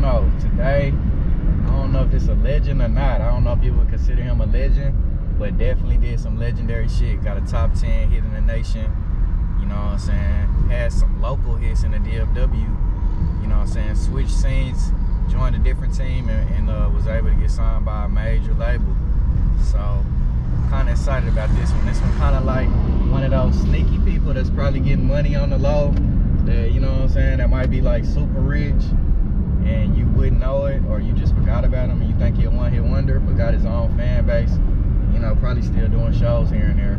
know. Today, I don't know if this a legend or not. I don't know if you would consider him a legend, but definitely did some legendary shit. Got a top 10 hit in the nation. You know what I'm saying? Had some local hits in the DFW. You know what I'm saying? Switched scenes, joined a different team, and was able to get signed by a major label. So, kind of excited about this one. This one kind of like one of those sneaky people that's probably getting money on the low. That, you know what I'm saying, that might be like super rich and you wouldn't know it, or you just forgot about him and you think he a one-hit wonder, but got his own fan base. You know, probably still doing shows here and there,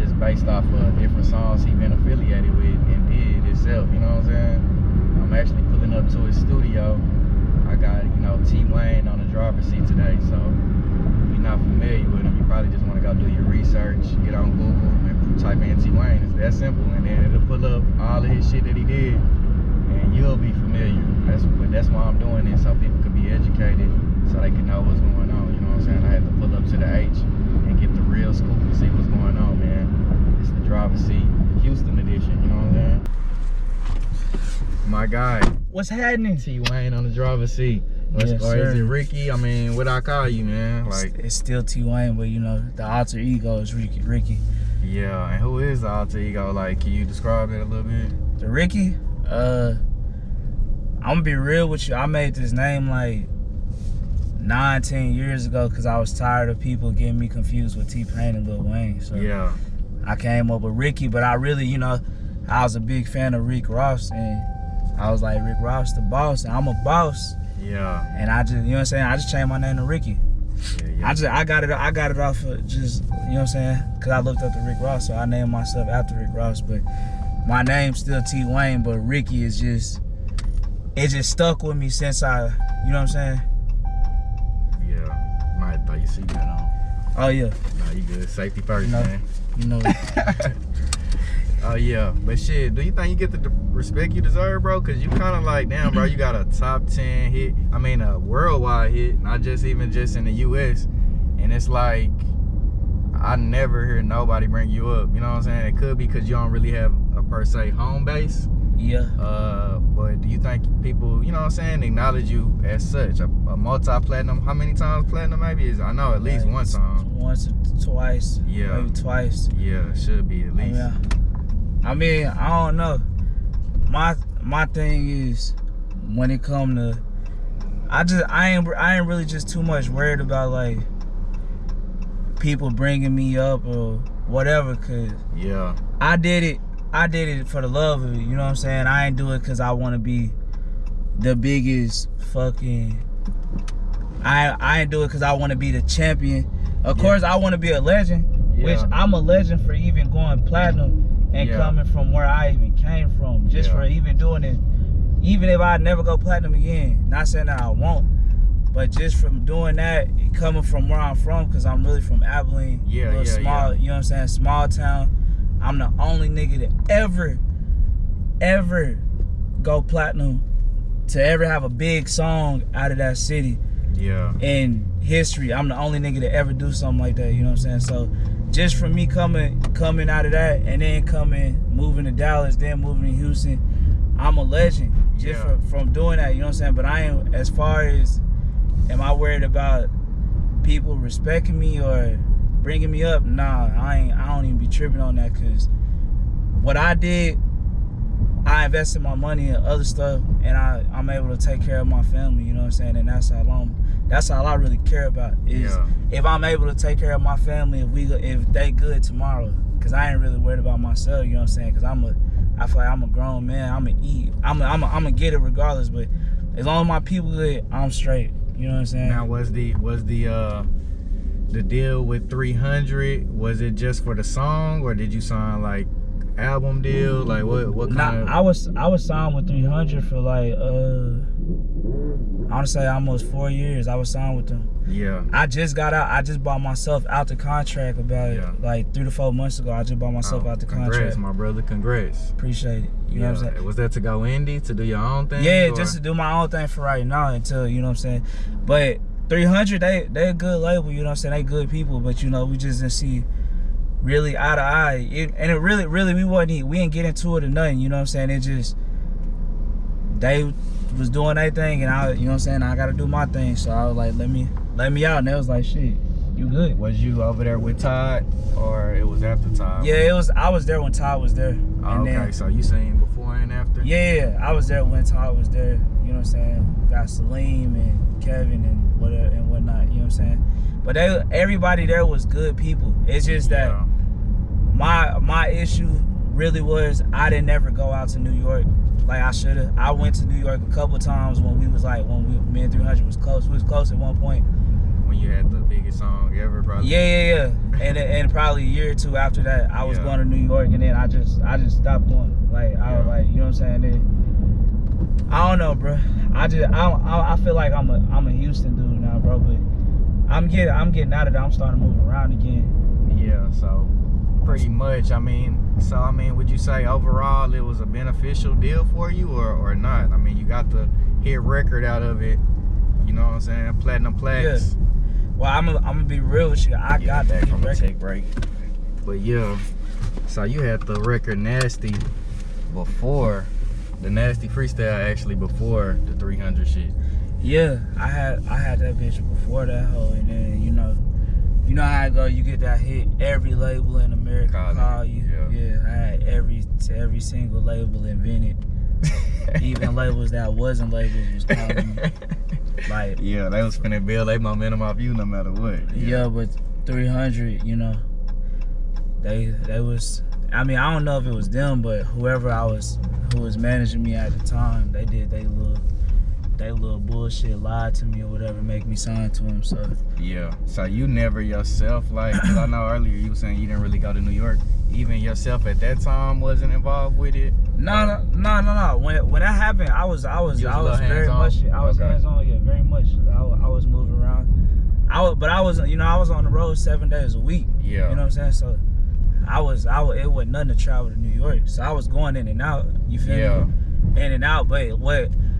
just based off of different songs he been affiliated with and did itself. You know what I'm saying? I'm actually pulling up to his studio. I got, you know, T Wayne on the driver's seat today, so if you're not familiar with him, you probably just want to go do your research, get on Google and type in T Wayne. It's that simple, and then it'll pull up all of his shit that he did, and you'll be familiar. That's why I'm doing this, so people could be educated, so they can know what's going on. You know what I'm saying? I had to pull up to the H and get the real scoop and see what's going on, man. It's the driver's seat, Houston edition. You know what I'm saying? My guy, what's happening? T Wayne on the driver's seat. Yes, or sir. is it Ricky? I mean, what I call you, man? Like, it's still T Wayne, but you know, the alter ego is Ricky. Yeah, and who is the alter ego? Like, can you describe it a little bit? The Ricky, I'm gonna be real with you. I made this name like 9-10 years ago because I was tired of people getting me confused with T-Pain and Lil Wayne. So yeah, I came up with Ricky, but I really, you know, I was a big fan of Rick Ross, and I was like, Rick Ross the boss, and I'm a boss. Yeah. And I just, you know what I'm saying, I just changed my name to Ricky. Yeah. I got it off of just, you know what I'm saying, because I looked up to Rick Ross, so I named myself after Rick Ross. But my name's still T Wayne, but Ricky is just, it just stuck with me since I, you know what I'm saying? Yeah. Might throw your seatbelt on. Oh yeah. No, you good. Safety first, you know, man. You know. Oh yeah, but shit, do you think you get the respect you deserve, bro? Cause you kind of like, damn, bro, you got a top 10 hit. I mean, a worldwide hit, not just even just in the U.S. And it's like, I never hear nobody bring you up. You know what I'm saying? It could be because you don't really have a per se home base. Yeah. But do you think people, you know what I'm saying, acknowledge you as such? A multi-platinum, how many times platinum maybe is? I know at least one song. Once or twice. Yeah. Maybe twice. Yeah, it should be at least. Yeah. I mean, I don't know. My thing is, when it come to, I ain't really just too much worried about like people bringing me up or whatever, cause yeah, I did it for the love of it. You know what I'm saying? I ain't do it cause I want to be the biggest fucking. I ain't do it cause I want to be the champion. Of course, I want to be a legend, which I'm a legend for even going platinum. And coming from where I even came from, just for even doing it, even if I never go platinum again, not saying that I won't, but just from doing that, coming from where I'm from, because I'm really from Abilene, small, you know what I'm saying, small town. I'm the only nigga that ever go platinum, to ever have a big song out of that city. Yeah. In history, I'm the only nigga to ever do something like that, you know what I'm saying? So just from me coming out of that, and then moving to Dallas, then moving to Houston, I'm a legend just from doing that, you know what I'm saying? But I ain't, as far as, am I worried about people respecting me or bringing me up? Nah, I don't even be tripping on that, because what I did, I invested my money in other stuff, and I'm able to take care of my family, you know what I'm saying? And that's all I really care about, is if I'm able to take care of my family, if they good tomorrow, because I ain't really worried about myself, you know what I'm saying? Because I feel like I'm a grown man, I'm gonna eat, I'm gonna get it regardless, but as long as my people good, I'm straight, you know what I'm saying? Now, was the deal with 300, was it just for the song, or did you sign like album deal? Like what kind of? I was signed with 300 for like I want to say almost 4 years. I was signed with them. Yeah. I just got out. I just bought myself out the contract about like 3 to 4 months ago. I just bought myself out the contract. Congrats, my brother. Congrats. Appreciate it. You know what I'm saying? Was that to go indie, to do your own thing? Yeah, just to do my own thing for right now until, you know what I'm saying? But 300, they a good label, you know what I'm saying? They good people, but you know, we just didn't see really eye to eye. And it really we didn't get into it or nothing, you know what I'm saying? It just, they was doing their thing, and I, you know what I'm saying, I gotta do my thing. So I was like, let me out, and they was like, shit, you good. Was you over there with Todd, or it was after Todd? Yeah, I was there when Todd was there. Oh, okay, then, so you seen before and after? Yeah, I was there when Todd was there. You know what I'm saying? We got Salim and Kevin and whatever and whatnot. You know what I'm saying? But everybody there was good people. It's just that my issue really was I didn't ever go out to New York like I should have. I went to New York a couple times when we was like, me and 300 was close. We was close at one point. When you had the biggest song ever, probably. Yeah. And probably a year or two after that, I was going to New York, and then I just stopped going. Like I was like, you know what I'm saying? Then, I don't know, bro. I feel like I'm a Houston dude now, bro. But I'm getting out of there. I'm starting to move around again. Yeah. So pretty much. I mean, would you say overall it was a beneficial deal for you, or not? I mean, you got the hit record out of it. You know what I'm saying? Platinum plaques. Yeah. Well, I'm gonna be real with you. I got that from record. Take break. But yeah, so you had the record Nasty before the Nasty Freestyle, actually before the 300 shit. Yeah, I had that bitch before that hoe, and then you know how it go. You get that hit, every label in America call you. Yeah, I had every single label invented. Even labels that wasn't labels was calling me. Like, yeah, they was finna build their momentum off you no matter what. Yeah, but 300, you know, they was. I mean, I don't know if it was them, but who was managing me at the time, they did they little bullshit, lied to me or whatever, make me sign to them. So yeah, so you never yourself, like, cause I know earlier you were saying you didn't really go to New York. Even yourself at that time wasn't involved with it. No. When that happened, I was very much. I was hands on. Yeah, very much. I was moving around. But I was on the road 7 days a week. Yeah. You know what I'm saying? So it wasn't nothing to travel to New York. So I was going in and out. You feel me? In and out. But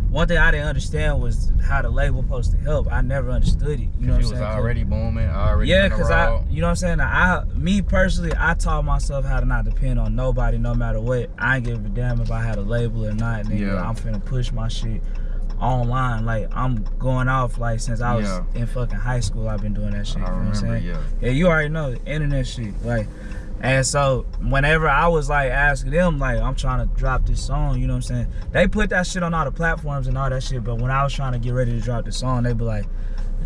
one thing I didn't understand was how the label supposed to help. I never understood it. You know what I'm saying? It was already booming, already. Yeah, because you know what I'm saying? Me personally, I taught myself how to not depend on nobody no matter what. I ain't give a damn if I had a label or not. Nigga, I'm finna push my shit online. Like, I'm going off, like, since I was in fucking high school, I've been doing that shit. You know what I'm saying? Yeah, you already know the internet shit. Like, and so whenever I was like asking them, like, I'm trying to drop this song, you know what I'm saying? They put that shit on all the platforms and all that shit, but when I was trying to get ready to drop the song, they be like,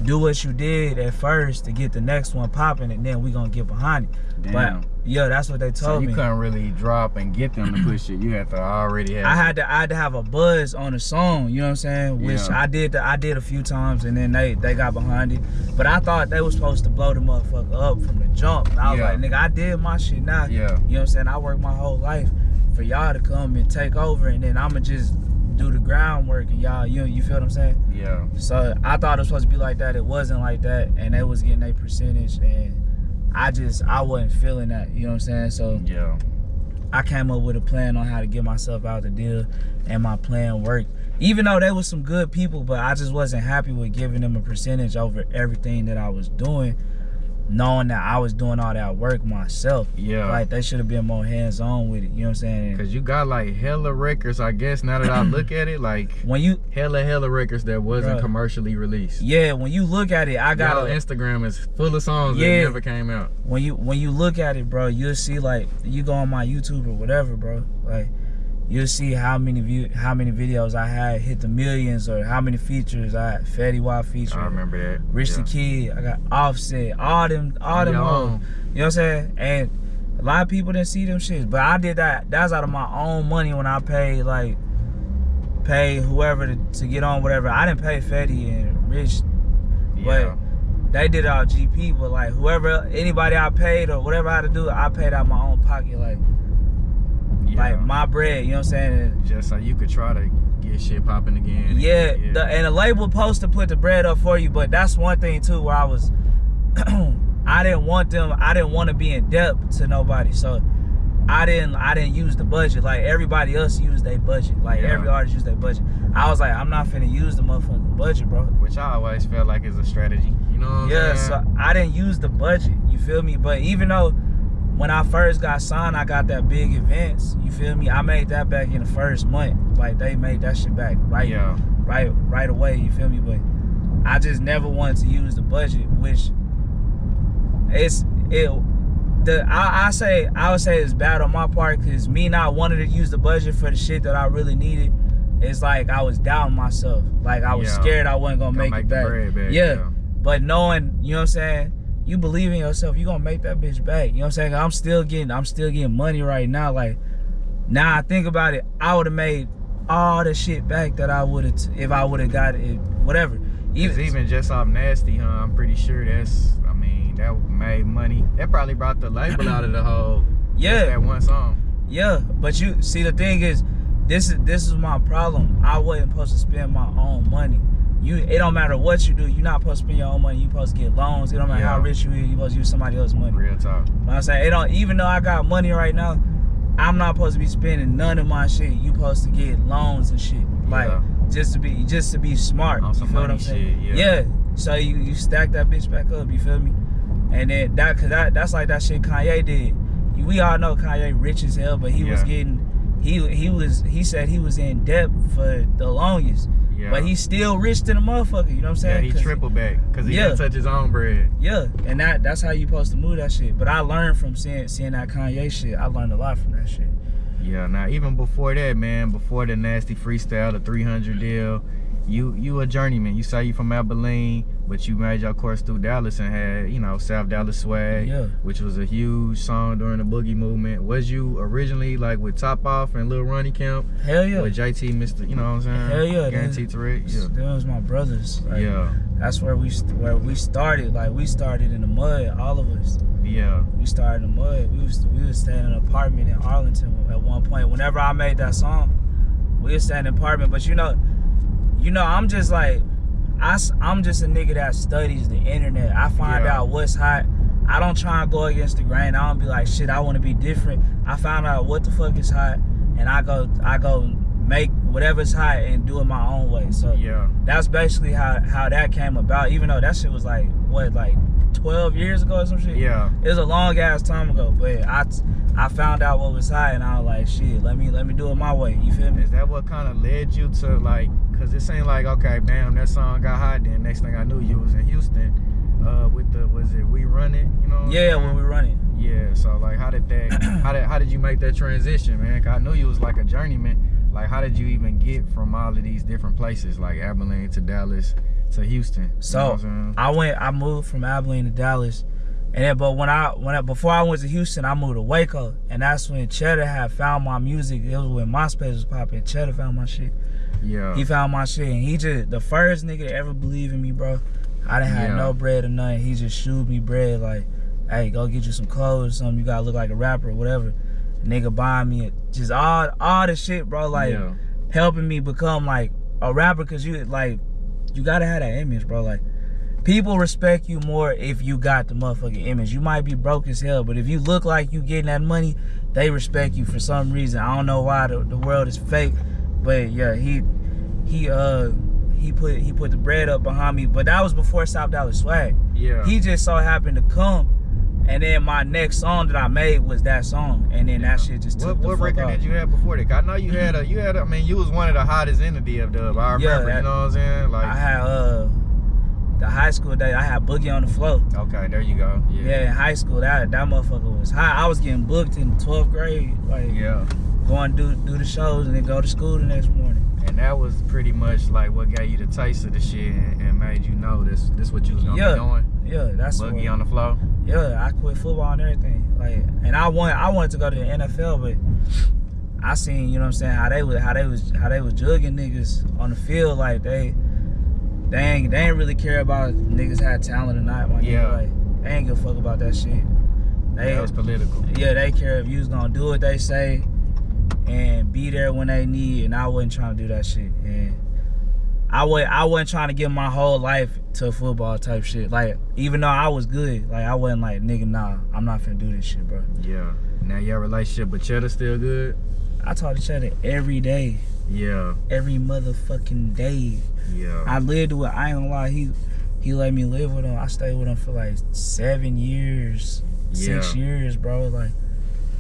do what you did at first to get the next one popping, and then we gonna get behind it. Damn. But yeah, that's what they told me. So you couldn't really drop and get them to push it. You had to already have. I had to have a buzz on the song. You know what I'm saying? Which I did a few times, and then they got behind it. But I thought they was supposed to blow the motherfucker up from the jump. And I was like, nigga, I did my shit now. Yeah. You know what I'm saying? I worked my whole life for y'all to come and take over, and then I'ma just do the groundwork, and y'all, you feel what I'm saying? Yeah. So I thought it was supposed to be like that. It wasn't like that, and they was getting a percentage, and I wasn't feeling that. You know what I'm saying? So yeah, I came up with a plan on how to get myself out the deal, and my plan worked. Even though they was some good people, but I just wasn't happy with giving them a percentage over everything that I was doing, knowing that I was doing all that work myself. Yeah. Like, they should have been more hands-on with it, you know what I'm saying? Because you got, like, hella records, I guess, now that I look at it, like, when you hella records that wasn't commercially released. Yeah, when you look at it, I got Instagram is full of songs that never came out. When you look at it, bro, you'll see, like, you go on my YouTube or whatever, bro, like, you'll see how many videos I had hit the millions, or how many features I had. Fetty Wap feature. I remember that. Rich the Kid. I got Offset. All them. You know what I'm saying? And a lot of people didn't see them shits, but I did that. That's out of my own money when I paid whoever to get on whatever. I didn't pay Fetty and Rich, but they did it all GP. But like anybody I paid or whatever I had to do, I paid out my own pocket. Like my bread, you know what I'm saying? Just so you could try to get shit popping again. Yeah, and the label supposed to put the bread up for you, but that's one thing too where I was, I didn't want to be in debt to nobody, so I didn't use the budget like everybody else used their budget. Like every artist used their budget. I was like, I'm not finna use the motherfucking budget, bro. Which I always felt like is a strategy, you know what I'm saying? So I didn't use the budget, you feel me? But even though when I first got signed, I got that big advance. You feel me? I made that back in the first month. Like they made that shit back right away. You feel me? But I just never wanted to use the budget, which I would say it's bad on my part, because me not wanting to use the budget for the shit that I really needed, it's like I was doubting myself. Like I was scared I wasn't gonna make it back. Yeah. But knowing, you know what I'm saying, you believe in yourself, you gonna make that bitch back. You know what I'm saying? I'm still getting money right now. Like now I think about it, I would have made all the shit back that I would have if I would have got it, whatever. Even just off Nasty, huh? I'm pretty sure that made money. That probably brought the label out of the whole. Yeah. That one song. Yeah, but you see, the thing is, this is my problem. I wasn't supposed to spend my own money. It don't matter what you do. You're not supposed to spend your own money. You supposed to get loans. It don't matter how rich you is. You supposed to use somebody else's money. Real talk. But I'm saying, even though I got money right now, I'm not supposed to be spending none of my shit. You supposed to get loans and shit. Like just to be smart. On you feel what I'm saying? Shit, yeah. So you stack that bitch back up. You feel me? And then that's like that shit Kanye did. We all know Kanye rich as hell, but he was getting he said he was in debt for the longest. Yeah. But he's still rich to the motherfucker, you know what I'm saying? Yeah, he triple back because he didn't touch his own bread. Yeah, and that's how you supposed to move that shit. But I learned from seeing that Kanye shit. I learned a lot from that shit. Yeah, now even before that, man, before the Nasty Freestyle, the 300 deal, you a journeyman. You say you from Abilene, but you made your course through Dallas and had, you know, South Dallas Swag, which was a huge song during the boogie movement. Was you originally like with Top Off and Lil Ronnie Camp? Hell yeah. With JT, Mr. You know what I'm saying? Hell yeah. Guaranteed to Rick. Yeah. Them was my brothers. Like, yeah. That's where we started. Like we started in the mud, all of us. Yeah. We started in the mud. We was staying in an apartment in Arlington at one point. Whenever I made that song, we was staying in an apartment. But you know, I'm just like, I'm just a nigga that studies the internet. I find out what's hot. I don't try and go against the grain. I don't be like, shit, I want to be different. I found out what the fuck is hot, and I go make whatever's hot and do it my own way. So that's basically how that came about. Even though that shit was like, what, like 12 years ago or some shit? Yeah. It was a long ass time ago, but I found out what was hot, and I was like, shit, let me do it my way. You feel me? Is that what kind of led you to, like, cause it seemed like, okay, bam, that song got hot, then next thing I knew you was in Houston with the, was it We Run It, you know? Yeah, when We Run It. Yeah, so like how did you make that transition, man? Cause I knew you was like a journeyman. Like how did you even get from all of these different places, like Abilene to Dallas to Houston? So I moved from Abilene to Dallas, and then before I went to Houston, I moved to Waco, and that's when Cheddar had found my music. It was when MySpace was popping. Cheddar found my shit. Yeah. He found my shit, and he just the first nigga to ever believe in me, bro. I didn't have no bread or nothing. He just shooed me bread like, hey, go get you some clothes or something. You gotta look like a rapper or whatever. Nigga buying me just all the shit, bro. Like helping me become like a rapper, cause you gotta have that image, bro. Like people respect you more if you got the motherfucking image. You might be broke as hell, but if you look like you getting that money, they respect you for some reason. I don't know why the world is fake, but yeah, he put the bread up behind me. But that was before South Dallas Swag. Yeah. He just so happened to come, and then my next song that I made was that song, and then that shit just took the fuck off. What record did you have before that? I know you had I mean, you was one of the hottest in the DF-Dub. I remember, you know what I'm saying? Like I had the high school day, I had Boogie on the Floor. Okay, there you go. Yeah, in high school, that motherfucker was hot. I was getting booked in 12th grade, like going to do the shows and then go to school the next morning. And that was pretty much like what gave you the taste of the shit and made you know this what you was gonna be doing. Yeah, that's Boogie on the Floor. Yeah, I quit football and everything. Like, and I wanted to go to the NFL, but I seen, you know what I'm saying, how they was jugging niggas on the field. Like they ain't really care about niggas had talent or not. Nigga. Like, they ain't give a fuck about that shit. That was political. Yeah, they care if you was gonna do what they say and be there when they need, and I wasn't trying to do that shit. And I wasn't trying to give my whole life to football type shit. Like, even though I was good, like I wasn't like, nigga, nah, I'm not finna do this shit, bro. Yeah. Now your relationship with Cheddar still good? I talk to Cheddar every day. Yeah. Every motherfucking day. Yeah. I lived with, I ain't gonna lie, he let me live with him. I stayed with him for like 7 years. 6 years, bro. Like,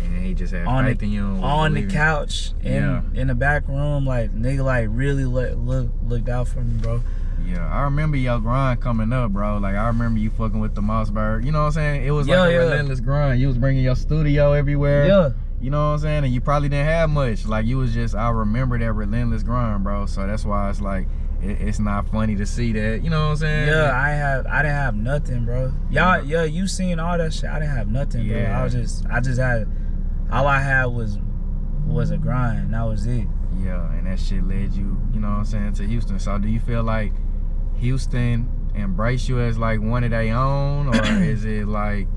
and he just had on faith in you. On the couch in the back room, like nigga, like really looked out for me, bro. Yeah, I remember your grind coming up, bro. Like, I remember you fucking with the Mossberg. You know what I'm saying? It was like a relentless grind. You was bringing your studio everywhere. Yeah. You know what I'm saying? And you probably didn't have much. Like, you was just, I remember that relentless grind, bro. So that's why it's like, it's not funny to see that. You know what I'm saying? Yeah, I didn't have nothing, bro. Y'all, yeah, you seen all that shit. I didn't have nothing, bro. Yeah. I just had, all I had was a grind. That was it. Yeah, and that shit led you, you know what I'm saying, to Houston. So do you feel like Houston embrace you as like one of their own, or is it like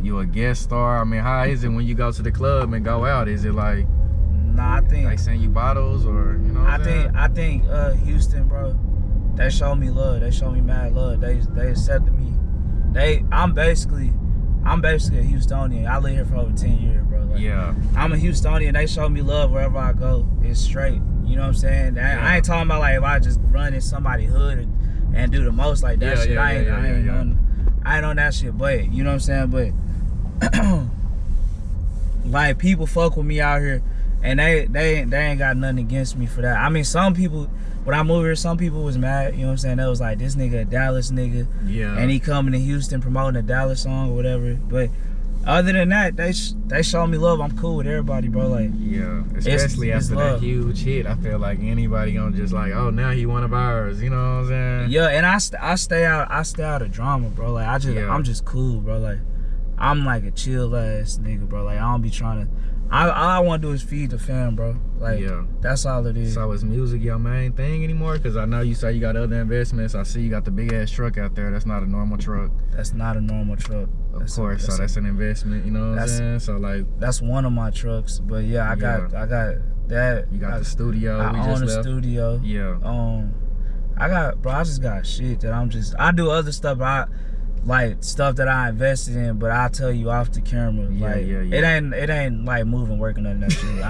you a guest star? I mean, how is it when you go to the club and go out? Is it like, nah, I think they send you bottles, or you know what I think Houston, bro, they showed me love. They showed me mad love. They accepted me. I'm basically a Houstonian. I live here for over 10 years, bro. Like, yeah, I'm a Houstonian. They show me love wherever I go. It's straight. You know what I'm saying? I ain't talking about like if I just run in somebody's hood and do the most like that shit. I ain't on that shit. But you know what I'm saying? But like, people fuck with me out here, and they ain't got nothing against me for that. I mean, some people, when I moved here, some people was mad. You know what I'm saying? They was like, this nigga a Dallas nigga, and he coming to Houston promoting a Dallas song or whatever. But other than that, they show me love. I'm cool with everybody, bro. Like, yeah, especially after that huge hit. I feel like anybody gonna just like, oh, now he one of ours. You know what I'm saying? Yeah, and I stay out of drama, bro. Like, I'm just cool, bro. Like, I'm like a chill ass nigga, bro. Like, I don't be trying to. All I want to do is feed the fam, bro. Like, that's all it is. So is music your main thing anymore? Because I know you say you got other investments. I see you got the big ass truck out there. That's not a normal truck. That's not a normal truck. Of course, so that's an investment. You know what I'm saying? So like, that's one of my trucks. But yeah, I got that. You got the studio. I own the studio. Yeah. I just got shit that I do other stuff. Like stuff that I invested in, but I'll tell you off the camera. Like, it ain't like moving, working on that shit.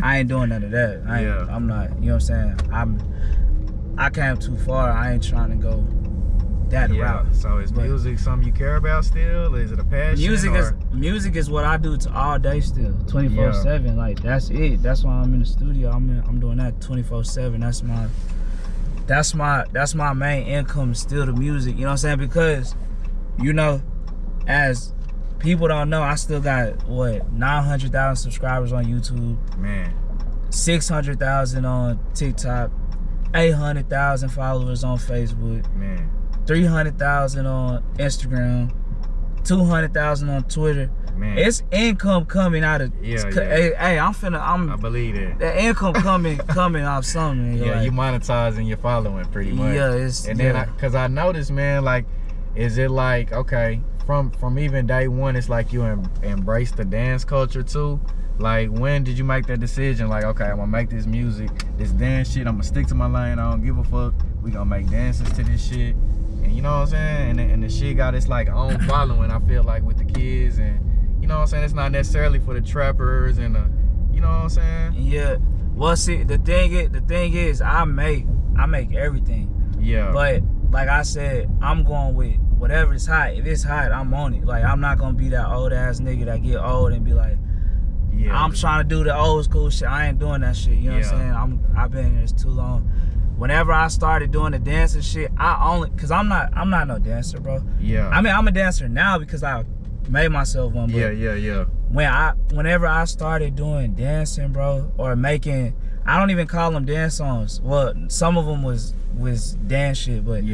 I ain't doing none of that. I'm not. You know what I'm saying? I came too far. I ain't trying to go that route. So is music something you care about still? Is it a passion? Music is what I do all day still, 24/7. Like, that's it. That's why I'm in the studio. I'm doing that 24/7. That's my main income, still the music. You know what I'm saying? Because, you know, as people don't know, I still got, what, 900,000 subscribers on YouTube. Man. 600,000 on TikTok. 800,000 followers on Facebook. Man. 300,000 on Instagram. 200,000 on Twitter. Man. It's income coming out of. Hey, I believe it. The income coming off something. Yeah, like, you monetizing your following pretty much. Yeah, then cause I noticed, man, like, is it like, okay, from even day one, it's like you embrace the dance culture too? Like, when did you make that decision? Like, okay, I'm gonna make this music, this dance shit, I'm gonna stick to my lane, I don't give a fuck. We gonna make dances to this shit. And you know what I'm saying? And the shit got its like own following, I feel like, with the kids. And you know what I'm saying? It's not necessarily for the trappers and the, you know what I'm saying? Yeah. Well, see, the thing is, I make everything. Yeah. But like I said, I'm going with whatever is hot. If it's hot, I'm on it. Like, I'm not gonna be that old ass nigga that get old and be like, I'm trying to do the old school shit. I ain't doing that shit. You know what I'm saying? I've been in this too long. Whenever I started doing the dancing shit, cause I'm not no dancer, bro. Yeah. I mean, I'm a dancer now because I made myself one. But whenever I started doing dancing, bro, or making, I don't even call them dance songs. Well, some of them was dance shit, but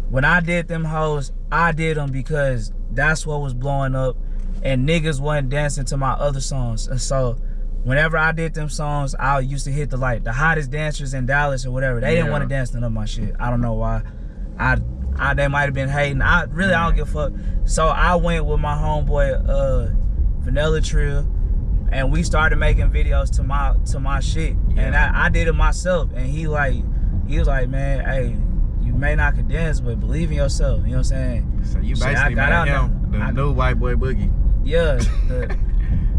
when I did them hoes, I did them because that's what was blowing up, and niggas wasn't dancing to my other songs. And so whenever I did them songs, I used to hit the hottest dancers in Dallas or whatever. They didn't want to dance to none of my shit. I don't know why. They might have been hating. I don't give a fuck. So I went with my homeboy Vanilla Trill, and we started making videos to my shit. And I did it myself. And he was like, man, hey, you may not can dance, but believe in yourself. You know what I'm saying? So you basically made him the new white boy boogie. Yeah.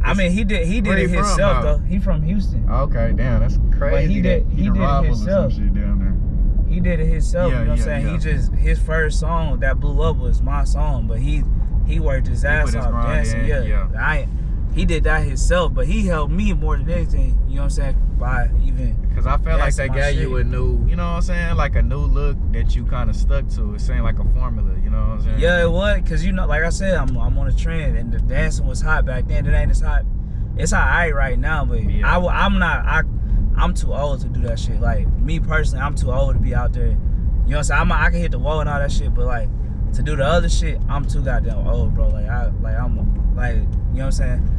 I mean, he did it himself though. He from Houston. Okay, damn, that's crazy. But he did it himself. Shit down there. He did it himself. You know what I'm saying? He just, his first song that blew up was my song, but he he worked his ass off dancing. Yeah. He did that himself, but he helped me more than anything. You know what I'm saying? By even because I felt like they gave you a new, you know what I'm saying, like a new look that you kind of stuck to. It seemed like a formula. You know what I'm saying? Yeah, it was, cause you know, like I said, I'm on a trend, and the dancing was hot back then. It ain't as hot. It's alright right now, but yeah. I'm too old to do that shit. Like me personally, I'm too old to be out there. You know what I'm saying? I can hit the wall and all that shit, but like to do the other shit, I'm too goddamn old, bro. Like I'm like, you know what I'm saying?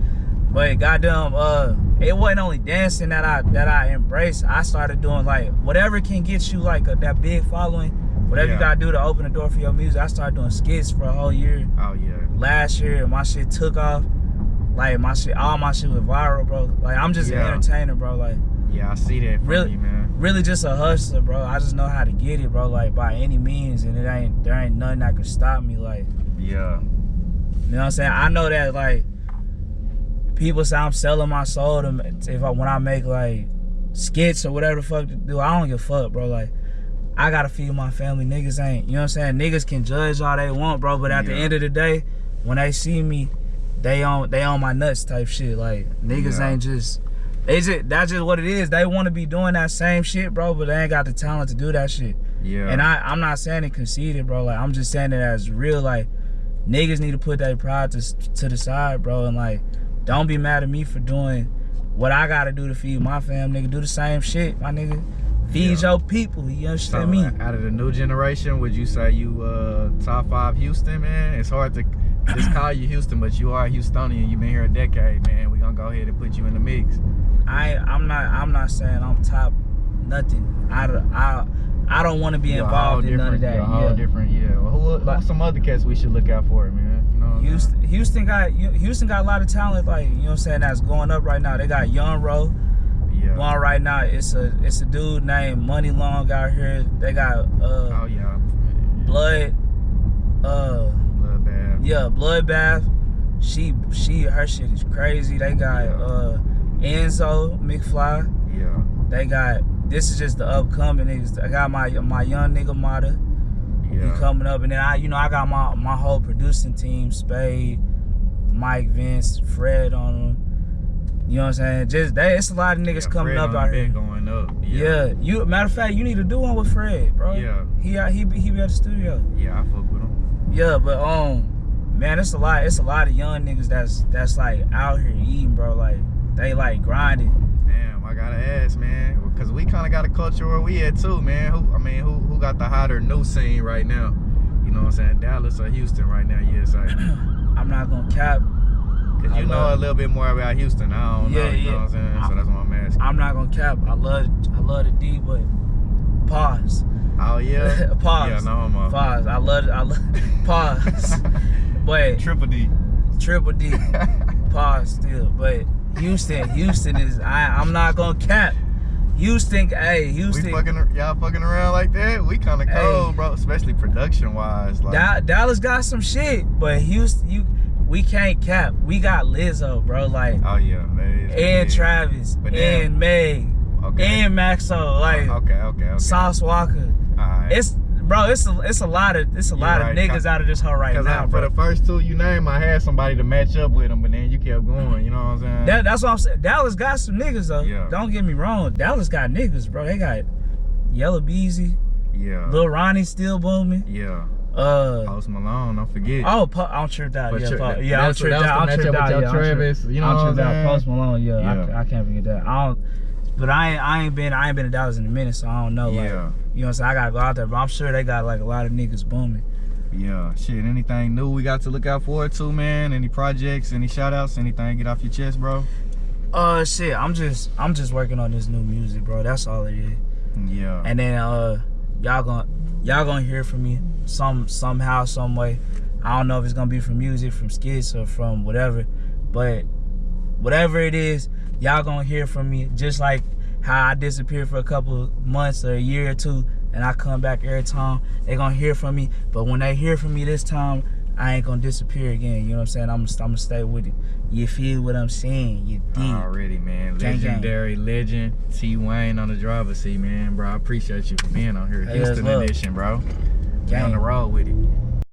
But goddamn, it wasn't only dancing that I embraced. I started doing like whatever can get you like that big following. Whatever you gotta do to open the door for your music. I started doing skits for a whole year. Oh yeah. Last year, my shit took off. Like all my shit went viral, bro. Like I'm just an entertainer, bro. Like yeah, I see that from you, man. Really just a hustler, bro. I just know how to get it, bro. Like by any means, and there ain't nothing that can stop me. Like yeah. You know what I'm saying? I know that like people say I'm selling my soul to when I make like skits or whatever the fuck to do. I don't give a fuck, bro. Like I gotta feed my family. Niggas ain't, you know what I'm saying? Niggas can judge all they want, bro. But at the end of the day, when they see me, they on my nuts type shit. Like niggas ain't just. That's just what it is. They want to be doing that same shit, bro, but they ain't got the talent to do that shit. Yeah. And I'm not saying it conceited, bro. Like I'm just saying it as real. Like niggas need to put their pride to the side, bro, and like don't be mad at me for doing what I gotta do to feed my fam, nigga. Do the same shit, my nigga. Feed your people. You understand me? Out of the new generation, would you say you top 5 Houston, man? It's hard to just call you Houston, but you are Houstonian. You've been here a decade, man. We gonna go ahead and put you in the mix. I'm not saying I'm top nothing. I don't want to be involved in none of that. Different. Well, who some other cats we should look out for, man? You know Houston got a lot of talent, like, you know what I'm saying, that's going up right now. They got Young Ro. Yeah. Going right now. It's a dude named Money Long out here. They got Bloodbath. Yeah, Bloodbath. Her shit is crazy. They got Enzo McFly. Yeah. They got, this is just the upcoming niggas. I got my young nigga Mata. Yeah. He coming up, and then I got my whole producing team, Spade, Mike, Vince, Fred on them. You know what I'm saying? It's a lot of niggas coming up out here. Going up. Yeah. Matter of fact, you need to do one with Fred, bro. Yeah. He be at the studio. Yeah, I fuck with him. Yeah, but man, it's a lot of young niggas that's like out here eating, bro. Like they like grinding. Damn, I gotta ask, man, because we kind of got a culture where we at too, man. Who got the hotter new scene right now? You know what I'm saying? Dallas or Houston right now? Yes, I'm not gonna cap. Cause you know a little bit more about Houston. I don't know. You know what I'm saying? So that's what I'm asking. I'm not gonna cap. I love the D, but pause. Oh yeah. Pause. Yeah, no homo. Pause. I love pause. But Triple D. Pause still. But Houston is. I'm not gonna cap. Houston. Y'all fucking around like that? We kind of cold, bro. Especially production wise. Like Dallas got some shit, but Houston, we can't cap. We got Lizzo, bro. Like, oh yeah, that is. And Travis, and Meg, and Maxo, like, okay. Sauce Walker. Alright. It's a lot of niggas out of this hoe right now, bro. For the first two you named, I had somebody to match up with them, but then you kept going. You know what I'm saying? That's what I'm saying. Dallas got some niggas though. Yeah. Don't get me wrong. Dallas got niggas, bro. They got Yellow Beezy. Yeah. Lil Ronnie still booming. Yeah. Post Malone, don't forget. Oh, I'm tripped out. I'm tripped out. Yeah, Travis, you know what I'm saying? Post Malone, I can't forget that. But I ain't been to Dallas in a minute, so I don't know. Like, you know what I'm saying? I gotta go out there, but I'm sure they got like a lot of niggas booming. Yeah, shit. Anything new we got to look out forward to, man? Any projects? Any shout outs? Anything get off your chest, bro? Shit. I'm just working on this new music, bro. That's all it is. Yeah. And then y'all gonna hear from me somehow, some way. I don't know if it's gonna be from music, from skits, or from whatever, but whatever it is, y'all gonna hear from me. Just like how I disappeared for a couple of months or a year or two, and I come back every time, they gonna hear from me. But when they hear from me this time, I ain't gonna disappear again. You know what I'm saying? I'm gonna stay with it. You feel what I'm saying? You dig? Already, man. Legendary legend T Wayne on the driver's seat, man. Bro, I appreciate you for being on here. Houston edition, bro. Get on the road with it.